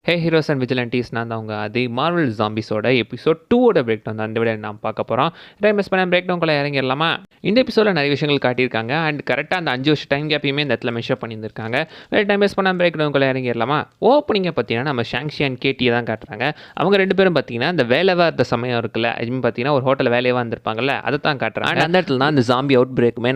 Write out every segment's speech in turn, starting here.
Hey heroes and விஜிலண்டிஸ், நான் தான் அவங்க அதே மார்வல் ஜாம்பிஸோட எபிசோட் 2ஓட பிரேக் டவுன் அந்த விட நாம் பார்க்க போகிறோம். டைம் மிஸ் பண்ண பிரேக் டவுன்குள்ளே இறங்கிடலாமா? இந்த எபிசோட நிறைய விஷயங்கள் காட்டியிருக்காங்க அண்ட் கரெக்டாக அந்த 5 வருஷம் டைம் கேப்பையுமே இந்த இடத்துல மெஷர் பண்ணியிருந்திருக்காங்க. வேறு டைம் மிஸ் பண்ண பிரேக் டவுன்குள்ளே இறங்கிடலாமா? ஓப்பனிங்கை பார்த்தீங்கன்னா நம்ம ஷாங்ஷி அண்ட் கேட்டியை தான் காட்டுறாங்க. அவங்க 2 பேரும் பார்த்தீங்கன்னா இந்த வேலைவாக இருந்த சமயம் இருக்குல்ல, அதுவும் பார்த்தீங்கன்னா ஒரு ஹோட்டலில் வேலையாக இருந்திருப்பாங்கல்ல, அதை தான் காட்டுறாங்க. அண்ட் அந்த இடத்துல தான் இந்த ஜாம்பி அவுட் பிரேக்குமே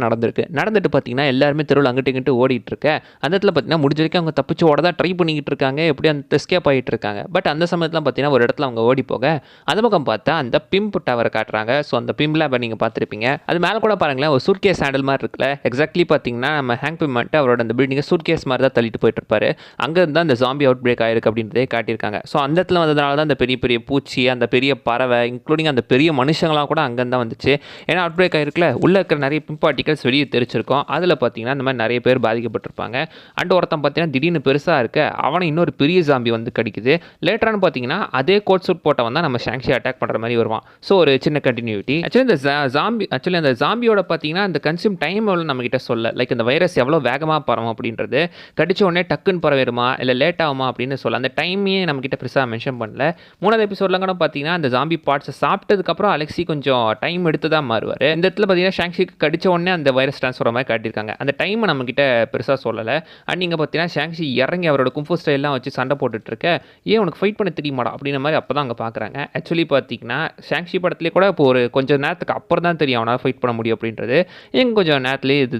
நடந்துட்டு பார்த்தீங்கன்னா எல்லாருமே தெருவில் அங்கிட்டு இங்கிட்டு ஓடிட்டு இருக்க. அந்த இடத்துல பார்த்தீங்கன்னா முடிஞ்ச வரைக்கும் அவங்க தப்பிச்சு ஓட தான் ட்ரை பண்ணிக்கிட்டு இருக்காங்க, எப்படி அந்த எஸ்கேப் ஆகிட்டு இருக்காங்க. பட் அந்த சமயத்தில் பார்த்தீங்கன்னா ஒரு இடத்துல அவங்க ஓடி போக அந்த பக்கம் பார்த்தா அந்த பிம்ப் டவரை காட்டுறாங்க. ஸோ அந்த பிம்ப்ல இப்போ நீங்கள் பார்த்துருப்பீங்க. அது மேலே கூட பாருங்களேன், ஒரு சூட்கேஸ் ஹேண்டில் மாதிரி இருக்குல்ல, எக்ஸாக்ட்லி பார்த்தீங்கன்னா நம்ம ஹேங்க் பிம் மட்டும் அவரோட அந்த பில்டிங்கை சூட்கேஸ் மாதிரி தான் தள்ளிட்டு போயிட்டு இருப்பாரு. அங்கே இருந்தால் அந்த ஜாம்பி அவுட் பிரேக் ஆயிருக்கு அப்படின்றதே காட்டியிருக்காங்க. ஸோ அந்த இடத்துல வந்ததுனால தான் அந்த பெரிய பெரிய பூச்சி, அந்த பெரிய பறவை, இன்க்ளூடிங் அந்த பெரிய மனுஷங்களாம் கூட அங்கேருந்து தான் வந்துச்சு. ஏன்னா அவுட் பிரேக் ஆயிருக்குல்ல, உள்ளே இருக்கிற நிறைய பிம்ப் பார்ட்டிகல்ஸ் வெளியே தெரிச்சிருக்கும். அதில் பார்த்தீங்கன்னா இந்த மாதிரி நிறைய பேர் பாதிக்கப்பட்டிருப்பாங்க. அண்ட் ஒருத்தன் பார்த்தீங்கன்னா திடீர்னு பெருசாக இருக்க அவனை இன்னொரு பெரிய ஜாம்பி வந்து கடிக்குது. லேட்டரானு பார்த்தீங்கன்னா அதே கோட் சூட் போட்டவன் தான் நம்ம ஷாங்ஷி அட்டாக் பண்ணுற மாதிரி வருவான். ஸோ ஒரு சின்ன கண்டினியூட்டி. ஆக்சுவலி அந்த ஜாம்பியோட பார்த்தீங்கன்னா அந்த கன்சியூம் டைம் எவ்வளோ நம்மகிட்ட சொல்ல, லைக் இந்த வைரஸ் எவ்வளோ வேகமாக பரவும் அப்படின்றது, கடிச்ச உடனே டக்குன்னு பரவிடுமா இல்லை லேட் ஆகுமா அப்படின்னு சொல்ல அந்த டைமையே நம்மகிட்ட பெருசாக மென்ஷன் பண்ணல. 3வது எபிசோட்ல கூட பார்த்தீங்கன்னா அந்த ஜாம்பி பார்ட்ஸை சாப்பிட்டதுக்கப்புறம் அலெக்சி கொஞ்சம் டைம் எடுத்து தான் மாறுவார். இந்த இடத்துல பார்த்தீங்கன்னா ஷாங்ஷிக்கு கடிச்ச உடனே அந்த வைரஸ் ட்ரான்ஸ்ஃபர் மாதிரி காட்டியிருக்காங்க. அந்த டைமை நம்மகிட்ட பெருசாக சொல்லலை. அண்ட் நீங்கள் பார்த்தீங்கன்னா ஷாங்ஷி இறங்கி அவரோட கும்ஃபு ஸ்டைல்லாம் வச்சு சண்டை போட்டுட்டு இருக்க, ஏன் உனக்கு ஃபைட் பண்ண தெரியுமாடா அப்படின்ற மாதிரி அப்போ தான் அங்கே பார்க்குறாங்க. ஆக்சுவலி பார்த்தீங்கன்னா ஷாங்ஷி படத்துலேயே கூட இப்போ ஒரு கொஞ்சம் நேரத்துக்கு அப்புறம் தான் தெரியும் அவனால் ஃபைட் பண்ண முடியும் அப்படின்றது. எங்க கொஞ்சம் நேரத்துலேயே இது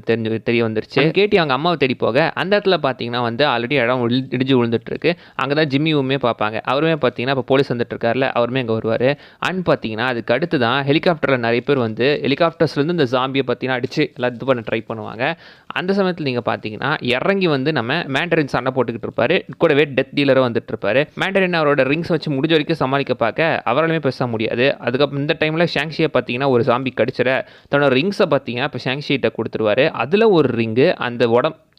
தெரிய வந்துருச்சு. கேட்டி அவங்க அம்மாவை தேடி போக அந்த இடத்துல பார்த்தீங்கன்னா வந்து ஆல்ரெடி இடம் இடிஞ்சு விழுந்துட்டு இருக்கு. அங்கே தான் ஜிம்மியுமே பார்ப்பாங்க. அவருமே பார்த்தீங்கன்னா இப்போ போலீஸ் வந்துட்டு இருக்காருல, அவருமே அங்கே வருவார். அண்ட் பார்த்தீங்கன்னா அதுக்கு அடுத்து தான் ஹெலிகாப்டரில் நிறைய பேர் வந்து ஹெலிகாப்டர்ஸ்லேருந்து இந்த ஜாம்பியை பார்த்தீங்கன்னா அடிச்சு எல்லாம் இது பண்ண ட்ரை பண்ணுவாங்க. அந்த சமயத்தில் நீங்கள் பார்த்தீங்கன்னா இறங்கி வந்து நம்ம மேண்டரின் சண்டை போட்டுக்கிட்டு இருப்பாரு, கூடவே டெத் டீலரும் வந்துட்டு இருப்பாரு. மேண்டரின் அவரோட ரிங்ஸ் வச்சு முடிஞ்ச வரைக்கும் சமாளிக்க பார்க்க அவராலுமே பேச முடியாது. அதுக்கப்புறம் இந்த டைமில் ஷாங்ஷியை பார்த்தீங்கன்னா ஒரு ஜாம்பி கடிச்சிட தன்னோட ரிங்ஸை பார்த்தீங்கன்னா இப்போ ஷாங்ஷிகிட்ட கொடுத்துருவாரு. அதில் ஒரு ரிங்கு அந்த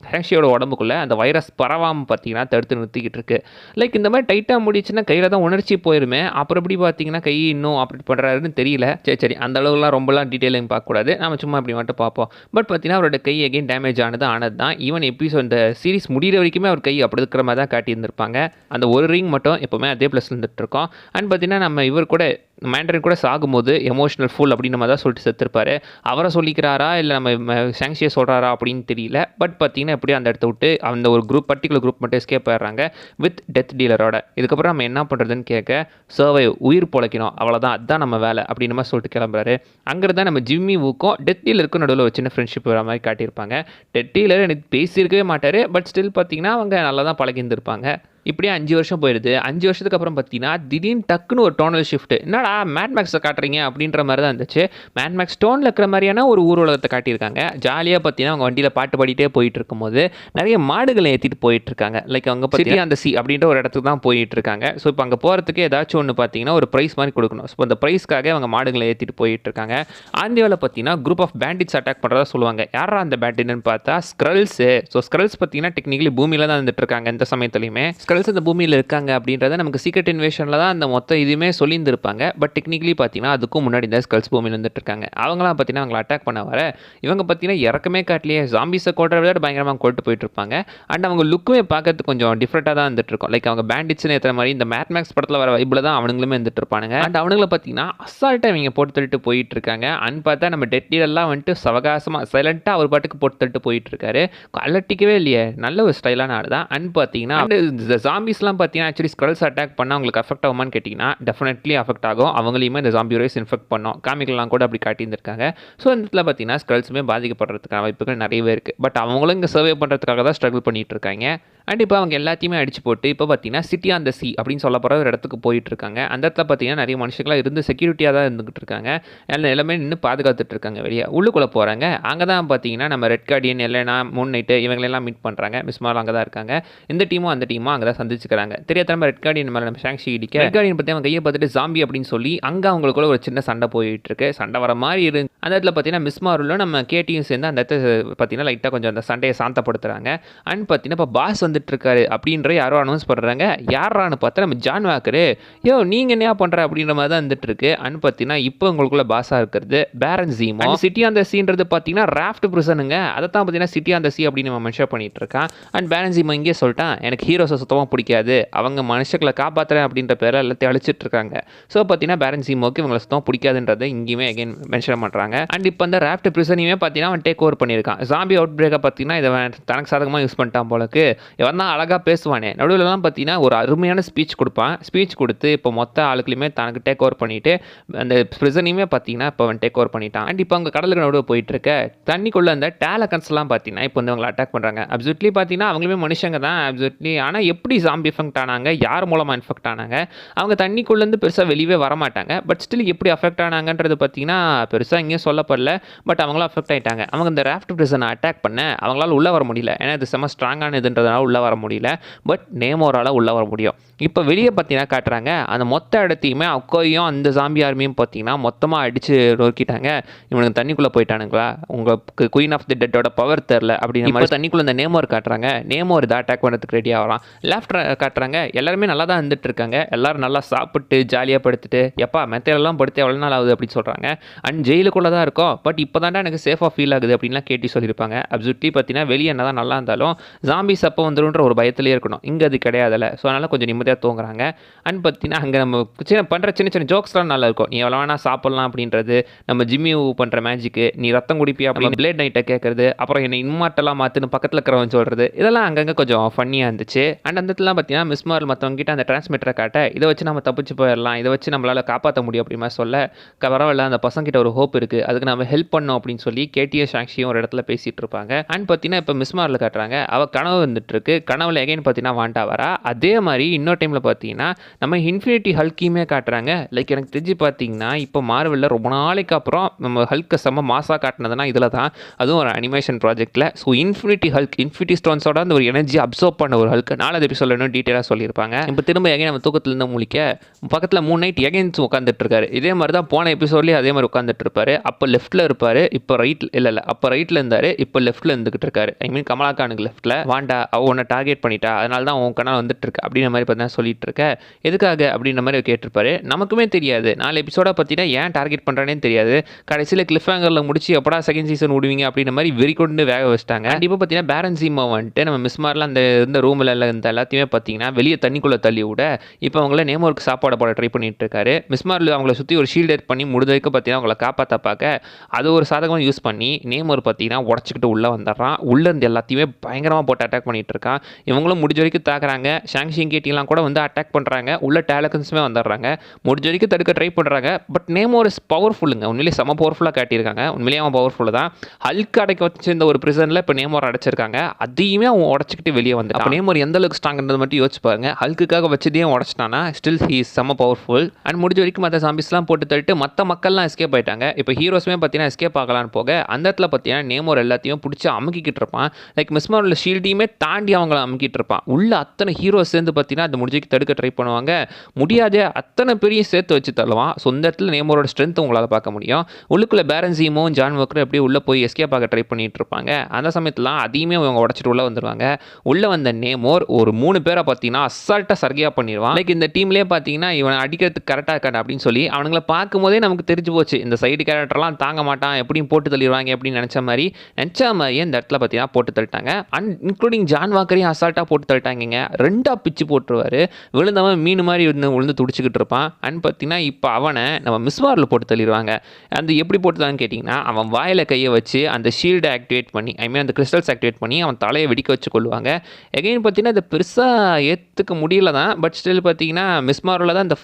ஷாங்ஷியோட உடம்புக்குள்ளே அந்த வைரஸ் பரவாமல் பார்த்தீங்கன்னா தடுத்து நிறுத்திக்கிட்டு இருக்கு. லைக் இந்த மாதிரி டைட்டாக முடிச்சுன்னா கையில் தான் உணர்ச்சி போயிருமே, அப்புறம் எப்படி பார்த்தீங்கன்னா கை இன்னும் ஆப்ரேட் பண்ணுறாருன்னு தெரியல. சரி அந்த அளவுக்குலாம் ரொம்பலாம் டீட்டெயிலிங் பார்க்கக்கூடாது, நம்ம சும்மா அப்படி மட்டும் பார்ப்போம். பட் பார்த்தீங்கன்னா அவரோட கை எகைன் டேமேஜ் ஆனது தான். ஈவன் எபிசோட் இந்த சீரிஸ் முடிகிற வரைக்குமே அவர் கை அப்படி இருக்கிற மாதிரி தான் காட்டியிருந்திருப்பாங்க. அந்த ஒரு ரிங் மட்டும் எப்போவுமே அதே ப்ளஸ் இருந்துட்டு இருக்கோம். அண்ட் பார்த்தீங்கன்னா நம்ம இவர் கூட மேண்டரின் கூட சாகும்போது எமோஷனல் ஃபுல் அப்படின்னு நம்ம தான் சொல்லிட்டு செத்துருப்பாரு. அவரை சொல்லிக்கிறாரா இல்லை நம்ம ஷாங்ஷியை சொல்கிறாரா அப்படின்னு தெரியல. பட் பார்த்தீங்கன்னா எப்படி அந்த இடத்த விட்டு அந்த ஒரு பர்டிகுலர் குரூப் மட்டும் எஸ்கேப் ஆயிடுறாங்க வித் டெத் டீலரோட. இதுக்கப்புறம் நம்ம என்ன பண்ணுறதுன்னு கேட்க, சர்வை உயிர் பொழைக்கணும் அவ்வளோதான், அதுதான் நம்ம வேலை அப்படின்னு மாதிரி சொல்லிட்டு கிளம்புறாரு. அங்கே தான் நம்ம ஜிம்மிவுக்கும் டெத் டீலருக்கும் நடுவில் ஒரு சின்ன ஃப்ரெண்ட்ஷிப் வர மாதிரி காட்டியிருப்பாங்க. டெத் டீலர் எனக்கு பேசியிருக்கவே மாட்டார், பட் ஸ்டில் பார்த்தீங்கன்னா அவங்க நல்லா தான் பழகிருந்திருப்பாங்க. இப்படியே 5 வருஷம் போயிடுது. 5 வருஷத்துக்கு அப்புறம் பார்த்தீங்கன்னா திடீர்னு டக்குன்னு ஒரு டோனல் ஷிஃப்ட். என்னடா மேட் மேக்ஸை காட்டுறீங்க அப்படின்ற மாதிரி தான் இருந்துச்சு. மேட் மேக்ஸ் டோனில் இருக்கிற மாதிரியான ஒரு ஊர்வலகத்தை காட்டியிருக்காங்க. ஜாலியாக பார்த்தீங்கன்னா அவங்க வண்டியில் பாட்டு பாடிட்டே போயிட்டு இருக்கும்போது நிறைய மாடுகளை ஏற்றிட்டு போயிட்டு இருக்காங்க. லைக் அவங்க பார்த்தீங்கன்னா அந்த அப்படின்ற ஒரு இடத்துக்கு தான் போயிட்டு இருக்காங்க. ஸோ இப்போ அங்கே போகிறதுக்கு ஏதாச்சும் ஒன்று பார்த்தீங்கன்னா ஒரு ப்ரைஸ் மாதிரி கொடுக்கணும். ஸோ அந்த ப்ரைஸ்க்காக அவங்க மாடுகளை ஏற்றிட்டு போயிட்டு இருக்காங்க. ஆந்தியாவில் பார்த்தீங்கன்னா குரூப் ஆஃப் பேண்டிட்ஸ் அட்டாக் பண்ணுறதா சொல்லுவாங்க. யாரா அந்த பேண்டிட்னு பார்த்தா ஸ்க்ரல்ஸு. ஸோ ஸ்க்ரல்ஸ் பார்த்தீங்கன்னா டெக்னிக்கலி பூமியில் தான் வந்துட்டு இருக்காங்க. இந்த சமயத்துலையுமே இந்த பூமியில் இருக்காங்க அப்படின்றத நமக்கு சீக்ரெட் இன்வேஷனில் தான் அந்த மொத்த இதுவுமே சொல்லியிருந்திருப்பாங்க. பட் டெக்னிக்கலி பார்த்தீங்கன்னா அதுக்கும் முன்னாடி இந்த ஸ்கல்ஸ் பூமியில் வந்துட்டு இருக்காங்க. அவங்களாம் பார்த்தீங்கன்னா அவங்களை அட்டாக் பண்ண வர இவங்க பார்த்தீங்கன்னா இறக்கமே காட்டலையே, ஜாம்பிஸை கொள்றத விட பயங்கரமாக கொண்டு போயிட்டு இருப்பாங்க. அண்ட் அவங்க லுக்குமே பார்க்கறதுக்கு கொஞ்சம் டிஃப்ரெண்ட்டாக தான் வந்துட்டு இருக்கும். லைக் அவங்க பேண்டிட்ஸ்னு ஏற்ற மாதிரி இந்த மேட் மேக்ஸ் படத்தில் வர வைப்பில் தான் அவனுங்களுமே வந்துட்டு இருப்பானுங்க. அண்ட் அவனுங்களை பார்த்தீங்கன்னா அசால்ட்டாக இவங்க போட்டு தள்ளிட்டு போயிட்டு இருக்காங்க. அண்ட் பார்த்தா நம்ம டெட் டீலர்லாம் வந்துட்டு சவகாசமாக சைலண்ட்டாக அவர் பாட்டுக்கு போட்டு தள்ளிட்டு போயிட்டு இருக்காரு. அலட்டிக்கவே இல்லையே, நல்ல ஒரு ஸ்டைலான ஆள் தான். அண்ட் பார்த்தீங்கன்னா இந்த ஜாம்பிஸ் பார்த்தீங்கன்னா ஆக்சுவலி ஸ்க்ரல்ஸ் அட்டாக் பண்ணால் அவங்களுக்கு அஃபெக்ட் ஆகுமான்னு கேட்டிங்கன்னா டெஃபினெட்லி அஃபெக்ட் ஆகும். அவங்களையுமே இந்த ஜாம்பி வைரஸ் இன்ஃபெக்ட் பண்ணோம். காமிக்கலாம் கூட அப்படி காட்டியிருந்திருக்காங்க. ஸோ இந்த இடத்துல பார்த்தீங்கன்னா ஸ்க்ரல்ஸுமே பாதிக்கப்படுறதுக்கான வாய்ப்புகள் நிறையவே இருக்குது. பட் அவங்களும் இங்கே சர்வே பண்ணுறதுக்காக தான் ஸ்ட்ரகிள் பண்ணிட்டு இருக்காங்க. அண்ட் இப்போ அவங்க எல்லாத்தையுமே அடிச்சு போட்டு இப்போ பார்த்தீங்கன்னா சிட்டி ஆன் த சி அப்படின்னு சொல்ல போகிற ஒரு இடத்துக்கு போயிட்டு இருக்காங்க. அந்த இடத்துல பார்த்தீங்கன்னா நிறைய மனுஷங்களாக இருந்து செக்யூரிட்டியாக தான் இருந்துகிட்டு இருக்காங்க. எல்லாமே நின்று பாதுகாத்துட்டு இருக்காங்க. வெளியே உள்ளுக்குள்ளே போகிறாங்க. அங்கே தான் பார்த்தீங்கன்னா நம்ம ரெட் கார்டியன், எல்லைனா, மூன் நைட்டு இவங்களெல்லாம் மீட் பண்ணுறாங்க. மிஸ் மால் அங்கே தான் இருக்காங்க. இந்த டீமும் அந்த டீமும் அங்கே தான் சந்திச்சுக்கிறாங்க. தெரியாத ரெட் கார்டியன் மேலே நம்ம ஷாங்ஷி இடிக்க, ரெட் கார்டியன் பற்றி அவங்க கையை பார்த்துட்டு ஜாம்பி அப்படின்னு சொல்லி அங்கே அவங்களுக்குள்ள ஒரு சின்ன சண்டை போயிட்டு இருக்கு. சண்டை வர மாதிரி இருந்து அந்த இடத்துல பார்த்தீங்கன்னா மிஸ் மார்வலும் நம்ம கேட்டியும் சேர்ந்து அந்த இடத்த பார்த்தீங்கன்னா லைட்டாக கொஞ்சம் அந்த சண்டையை சாந்தப்படுத்துறாங்க. அண்ட் பார்த்தீங்கன்னா இப்போ பாஸ் வந்துட்டு இருக்காரு அப்படின்ற யாரோ அனௌன்ஸ் பண்ணுறாங்க. யாரான்னு பார்த்தா நம்ம ஜான் வாக்கரு. யோ நீங்கள் என்ன பண்ணுற அப்படின்ற மாதிரி தான் வந்துட்டு இருக்கு. அண்ட் பார்த்தீங்கன்னா இப்போ உங்களுக்குள்ள பாஸாக இருக்கிறது பேரன் ஜீமோ. சிட்டி ஆன் த சீன்றது பார்த்தீங்கன்னா ராஃப்ட் பிரிசனுங்க. அதை தான் பார்த்தீங்கன்னா சிட்டி ஆன் த சி அப்படின்னு நம்ம மென்ஷன் பண்ணிட்டு இருக்கான். அண்ட் பேரன் ஜீமோ இங்கே சொல்லிட்டான், எனக்கு ஹீரோஸை சுத்தமாக சுத்தமாக பிடிக்காது, அவங்க மனுஷங்களை காப்பாற்றுறேன் அப்படின்ற பேரில் எல்லாத்தையும் அழிச்சிட்டு இருக்காங்க. ஸோ பார்த்தீங்கன்னா பேரன் ஜீமோக்கு இவங்களை சுத்தமாக பிடிக்காதுன்றதை இங்கேயுமே அகைன் மென்ஷன் பண்ணுறாங்க. அண்ட் இப்போ அந்த ராஃப்ட் பிரிசனையுமே பார்த்தீங்கன்னா அவன் டேக் ஓவர் பண்ணியிருக்கான். ஜாம்பி அவுட் பிரேக்கை பார்த்தீங்கன்னா இதை தனக்கு சாதகமாக யூஸ் பண்ணிட்டான் போலக்கு. இவன் தான் அழகாக பேசுவானே, நடுவில்லாம் பார்த்தீங்கன்னா ஒரு அருமையான ஸ்பீச் கொடுப்பான். ஸ்பீச் கொடுத்து இப்போ மொத்த ஆளுக்குலையுமே தனக்கு டேக் ஓவர் பண்ணிட்டு அந்த பிரிசனையுமே பார்த்தீங்கன்னா இப்போ அவன் டேக் ஓவர் பண்ணிட்டான். அண்ட் இப்போ அவங்க கடலுக்கு நடுவில் போயிட்டு இருக்க தண்ணிக்குள்ள அந்த டேலகன்ஸ்லாம் பார்த்தீங்கன்னா இப்போ வந்து அவங்களை அட்டாக் பண்ணுறாங்க. அப்சல்யூட்லி பார்த்தீங்கன்னா அவங்களுமே மனுஷங்க தான் அப்சல்யூட்லி. ஆனால் எப்படி ஜாம்பி எஃபெக்ட் ஆனாங்க, யார் மூலமாக இன்ஃபெக்ட் ஆனாங்க, அவங்க தண்ணிக்குள்ளேருந்து பெருசாக வெளியே வரமாட்டாங்க. பட் ஸ்டில் எப்படி அஃபெக்ட் ஆனாங்கன்றது பார்த்தீங்கன்னா பெருசாக இங்கேயும் சொல்லப்படல. பட் அவங்களும் அஃபெக்ட் ஆகிட்டாங்க. அவங்க இந்த ராஃப்ட் பிரிசனை அட்டாக் பண்ண அவங்களால உள்ளே வர முடியல. ஏன்னா இது செம்ம ஸ்ட்ராங்கான இதுன்றதுனால உள்ளே வர முடியல. பட் நேமோரால் உள்ளே வர முடியும். இப்போ வெளியே பார்த்தீங்கன்னா காட்டுறாங்க அந்த மொத்த இடத்தையுமே அக்கோயும் அந்த ஜாம்பி ஆர்மியும் பார்த்தீங்கன்னா மொத்தமாக அடித்து நொறுக்கிட்டாங்க. இவனுக்கு தண்ணிக்குள்ளே போயிட்டானுங்களா, உங்களுக்கு குயின் ஆஃப் தி டெட்டோட பவர் தெரில அப்படின்னு மாதிரி தண்ணிக்குள்ளே இந்த நேமோர் காட்டுறாங்க. நேமோர் இதை அட்டாக் பண்ணுறதுக்கு ரெடி ஆகிறான். லெஃப்ட் காட்டுறாங்க எல்லாருமே நல்லா தான் இருந்துட்டு இருக்காங்க. எல்லாரும் நல்லா சாப்பிட்டு ஜாலியாக படுத்துட்டு எப்பா மெத்தையெல்லாம் படுத்து எவ்வளோ நாள் ஆகுது அப்படின்னு சொல்கிறாங்க. அண்ட் ஜெயிலுக்குள்ளே தான் இருக்கும். பட் இப்போ தாண்டா எனக்கு சேஃபாக ஃபீல் ஆகுது அப்படின்லாம் கேட்டி சொல்லியிருப்பாங்க. அப்சல்யூட்லி பார்த்தீங்கன்னா வெளியே என்ன தான் நல்லா இருந்தாலும் ஜாம்பிஸ் அப்போ வந்துடும்ன்ற ஒரு பயத்திலே இருக்கணும். இங்கே அது கிடையாதுல்ல. ஸோ அதனால் கொஞ்சம் நிம்மதியாக தூங்குறாங்க. அண்ட் பார்த்தீங்கன்னா அங்கே நம்ம பண்ணுற சின்ன சின்ன ஜோக்ஸ்லாம் நல்லா இருக்கும். நீ எவ்வளோ வேணா சாப்பிட்லாம் அப்படின்றது, நம்ம ஜிம்மி பண்ணுற மேஜிக்கு, நீ ரத்தம் குடிப்பியா அப்படின்னு பிளேட் நைட்டை கேட்கறது, அப்புறம் என்னை இன்மார்ட்டெல்லாம் மாற்றுன்னு பக்கத்தில் இருக்கிறவன் சொல்கிறது, இதெல்லாம் அங்கங்கே கொஞ்சம் ஃபன்னியாக இருந்துச்சு. அண்ட் அந்த இடத்துலாம் பார்த்தீங்கன்னா மிஸ் மார்வெல் மற்றவங்க கிட்ட அந்த டிரான்ஸ்மிட்டரை காட்ட இதை வச்சு நம்ம தப்பிச்சு போயிடலாம், இதை வச்சு நம்மளால் காப்பாற்ற முடியும் அப்படி மாதிரி சொல்ல பரவாயில்ல அந்த பசங்கிட்ட ஒரு ஹோப் இருக்குது, அதுக்கு நம்ம ஹெல்ப் பண்ணோம் அப்படின்னு சொல்லி கேட்டியும் ஷாக்ஷியும் ஒரு இடத்துல பேசிகிட்டு இருப்பாங்க. அண்ட் பார்த்தீங்கன்னா இப்போ மிஸ் மார்வெல் காட்டுறாங்க அவள் கனவு வந்துட்டு இருக்கு. கனவுல எகைன் பார்த்தீங்கன்னா வாண்டா வரா. அதே மாதிரி இன்னொரு டைமில் பார்த்தீங்கன்னா நம்ம இன்ஃபினிட்டி ஹல்கையுமே காட்டுறாங்க. லைக் எனக்கு தெரிஞ்சு பார்த்தீங்கன்னா இப்போ மார்வெல்ல ரொம்ப நாளைக்கு அப்புறம் நம்ம ஹல்கை செம்ம மாசாக காட்டினதுன்னா இதில் தான், அதுவும் ஒரு அனிமேஷன் ப்ராஜெக்ட்டில். ஸோ இன்ஃபினிட்டி ஹல்க், இன்ஃபினிட்டி ஸ்டோன்ஸோட அந்த ஒரு எனர்ஜி அப்சர்வ் பண்ண ஒரு ஹல்க் 4வது எபிசோட்ல இன்னும் டீட்டெயிலாக சொல்லியிருப்பாங்க. இப்போ திரும்ப எகைன் நம்ம தூக்கத்துலேருந்து முழிக்க பக்கத்தில் 3 நைட் எகைன் உட்காந்துட்டு இருக்காரு. இதே மாதிரி தான் போன எபிசோட்லேயே அதே மாதிரி உட்காந்துட்டு இருப்பாரு. அப்போ லெஃப்ட்டில் இருப்பார், இப்போ ரைட்டில் இல்லை அப்போ ரைட்டில் இருந்தார், இப்போ லெஃப்ட்டில் இருந்துகிட்டு இருக்காரு. ஐ மீன் கமலாக்கானுக்கு லெஃப்ட்டில். வாண்டா அவ உன்னை டார்கெட் பண்ணிட்டா, அதனால தான் உன் கனவு வந்துட்டு இருக்கு அப்படின்ற மாதிரி பார்த்தா சொல்லிட்டு இருக்க. எதுக்காக அப்படின்ற மாதிரி கேட்டிருப்பாரு. நமக்குமே தெரியாது 4 எபிசோட பார்த்தீங்கன்னா ஏன் டார்கெட் பண்ணுறானே தெரியாது. கடைசியில் கிளிஃப் ஹேங்கரில் முடிச்சு எப்படா செகண்ட் சீசன் விடுவீங்க அப்படின்ற மாதிரி வெறி கொண்டு வேக வச்சிட்டாங்க. கண்டிப்பாக பார்த்தீங்கன்னா பேரன் ஜீமா வந்துட்டு நம்ம மிஸ் மார்லாம் அந்த இந்த ரூமில் இருந்த எல்லாத்தையுமே பார்த்தீங்கன்னா வெளியே தண்ணிக்குள்ளே தள்ளி விட இப்போ அவங்கள நேமோருக்கு சாப்பாடு போட ட்ரை பண்ணிட்டு இருக்காரு. மிஸ் மார்ல அவங்கள சுற்றி ஒரு ஷீல்டு பண்ணி முடிஞ்ச வரைக்கும் பார்த்தீங்கன்னா அவங்கள காப்பாற்ற பார்க்க அது ஒரு சாதகமாக யூஸ் பண்ணி நேமோர் பார்த்தீங்கன்னா உடச்சிக்கிட்டு உள்ளே வந்துடுறான். உள்ளே இருந்து எல்லாத்தையுமே பயங்கரமாக போட்டு அட்டாக் பண்ணிட்டு இருக்கான். இவங்களும் முடிஞ்ச வரைக்கும் தாக்குறாங்க. ஷாங்ஷிங் கேட்டிலாம் கூட வந்து அட்டாக் பண்ணுறாங்க. உள்ள டேலகன்ஸுமே வந்துடுறாங்க. முடிஞ்ச வரைக்கும் தடுக்க ட்ரை பண்ணுறாங்க. பட் நேமோர் இஸ் பவர்ஃபுல்லுங்க. உண்மையிலேயே செம பவர்ஃபுல்லாக காட்டியிருக்காங்க. உண்மையிலேயே அவன் பவர்ஃபுல்லு தான். ஹல்க் அடைக்க வச்சிருந்த ஒரு பிரிசனில் இப்போ நேமோர் அடைச்சிருக்காங்க. அதையுமே அவன் உடச்சிக்கிட்டு வெளியே வந்து அப்போ நேமோர் எந்த அளவுக்கு ஸ்ட்ராங்கிறது மட்டும் யோசிச்சு பாருங்க. ஹல்க்குக்காக வச்சதையும் உடச்சிட்டானா ஸ்டில் ஹீ இஸ் செம பவர்ஃபுல். அண்ட் முடிஞ்ச வரைக்கும் மற்ற ஜாம்பிஸ்லாம் போட்டு தள்ளிட்டு மற்ற மக்கள்லாம் எஸ்கேப் ஆயிட்டாங்க. இப்போ ஹீரோஸுமே பார்த்தீங்கன்னா எஸ்கேப் ஆகலான்னு போக அந்த இடத்துல பார்த்தீங்கன்னா நேமோர் எல்லாத்தையும் பிடிச்சி அமுக்கிக்கிட்டு இருப்பான். லைக் மிஸ் மார்வெல் ஷீல்டையுமே தாண்டி அவங்கள அமுக்கிட்டு இருப்பான். உள்ள அத்தனை ஹீரோஸ் சேர்ந்து பார்த்தீங்கன்னா அந்த முடிஞ்சு தடுக்க ட்ரை பண்ணுவாங்க. முடியாத அத்தனை பெரிய சேர்த்து வச்சு தள்ளுவான். ஸோ இந்த இடத்துல நேமோரோட ஸ்ட்ரென்த் உங்களால் பார்க்க முடியும். உள்ளுக்குள்ள பேரன் ஜீமோ ஜான் வாக்கரும் அப்படியே உள்ளே போய் எஸ்கேப் ஆக ட்ரை பண்ணிட்டு இருப்பாங்க. அந்த சமயத்தில் அதையுமே அவங்க உடச்சிட்டு உள்ளே வந்துடுவாங்க. உள்ளே வந்த நேமோர் ஒரு 3 பேரை பார்த்தீங்கன்னா அசால்ட்டாக சர்கியா பண்ணிடுவான். லைக் இந்த டீம்லேயே பார்த்தீங்கன்னா இவன் அடிக்கிறதுக்கு கரெக்டாக இருக்கான் அப்படின்னு சொல்லி அவனுங்களை பார்க்கும்போதே நமக்கு தெரிஞ்சு போச்சு. இந்த சைடு கேரக்டர்லாம் தாங்க மாட்டான், எப்படியும் போட்டு தள்ளிடுவாங்க அப்படின்னு நினச்ச மாதிரியே இந்த இடத்துல பார்த்தீங்கன்னா போட்டு தள்ளிட்டாங்க. அண்ட் இன்க்ளூடிங் ஜான் வாக்கரையும் அசால்ட்டாக போட்டு தள்ளிட்டாங்க. 2ஆக பிச்சு போட்டுருவார். விழுந்தவன் மீன் மாதிரி விழுந்து துடிச்சிக்கிட்டு இருப்பான். அண்ட் பார்த்தீங்கன்னா இப்போ அவனை நம்ம மிஸ் மார்வெல் போட்டு தள்ளிடுவாங்க. அந்த எப்படி போட்டுதான்னு கேட்டிங்கன்னா அவன் வாயில் கையை வச்சு அந்த ஷீல்டை ஆக்டிவேட் பண்ணி ஐ மீன் அந்த கிறிஸ்டல்ஸ் ஆக்டிவேட் பண்ணி அவன் தலையை வெடிக்க வச்சு கொள்வாங்க. எகைன் பார்த்தீங்கன்னா இதை பெருசாக ஏற்றுக்க முடியல தான். பட் ஸ்டில் பார்த்தீங்கன்னா மிஸ் மார்வெல்ல தான் இந்த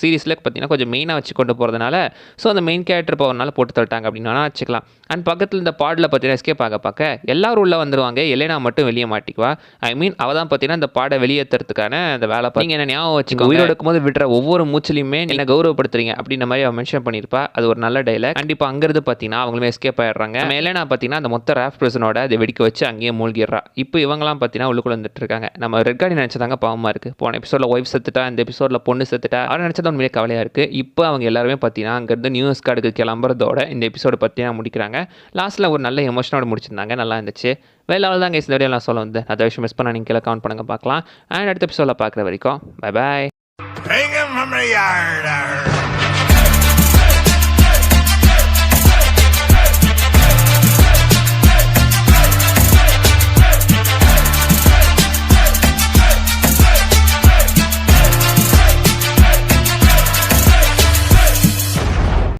சீரீஸில் பார்த்தீங்கன்னா கொஞ்சம் மெயினாக வச்சு கொண்டு போகிறதுனால ஸோ அந்த மெயின் கேரக்டர் பவர்னால போட்டு தள்ளிட்டாங்க அப்படின்னு வேணால் வச்சுக்கலாம். அண்ட் பக்கத்தில் இந்த பாடில் பார்த்தீங்கன்னா எஸ்கேப் ஆக பார்க்க எல்லாரும் உள்ளே வந்துடுவாங்க. எலேனா மட்டும் வெளியே மாட்டிக்குவா. ஐ மீன் அவள் தான் பார்த்தீங்கன்னா இந்த பாடை வெளியேற்றுறதுக்கான அந்த வேலை நீங்கள் என்ன ஞாபகம் வச்சுக்கோங்க. உயிரோடு இருக்கும்போது விடுற ஒவ்வொரு மூச்சிலையுமே என்ன கௌரவப்படுத்துறீங்க அப்படின்ற மாதிரி அவன் மென்ஷன் பண்ணியிருப்பா. அது ஒரு நல்ல டைலாக். கண்டிப்பாக அங்கேருந்து பார்த்தீங்கன்னா அவங்களுமே எஸ்கேப் ஆயிடுறாங்க. எலேனா பார்த்தீங்கன்னா அந்த மொத்த ராஃப்ட் பிரிசனோட அதை வெடிக்க வச்சு அங்கேயே மூழ்கிடுறா. இப்போ இவங்கலாம் பார்த்தீங்கன்னா உள்ளுக்குள்ள வந்துட்டு இருக்காங்க. நம்ம ரெட் கார்டி நினச்சதாங்க பாவமாக இருக்குது. போன எபிசோடில் ஒய்ஃப் செத்துட்டா, இந்த எபிசோடில் பொண்ணு செத்துட்டா. அவரை நினச்சது உண்மையிலே கவலையாக இருக்குது. இப்போ அவங்க எல்லாருமே பார்த்தீங்கன்னா அங்கேருந்து நியூஸ் கார்டுக்கு கிளம்புறதோட இந்த எபிசோடு பார்த்தீங்கன்னா முடிக்கிறாங்க. லாஸ்ட்டில் ஒரு நல்ல எமோஷனோட முடிச்சிருந்தாங்க. நல்லா இருந்துச்சு. வேலை தான் கைஸ் இந்த வீடியோ நான் சொல்ல வந்து அதை விஷயம் மிஸ் பண்ண நீங்கள் கீழே கவுண்ட் பண்ணுங்க பார்க்கலாம். அண்ட் அடுத்த எபிசோடில் பார்க்குற வரைக்கும் பை பாய்.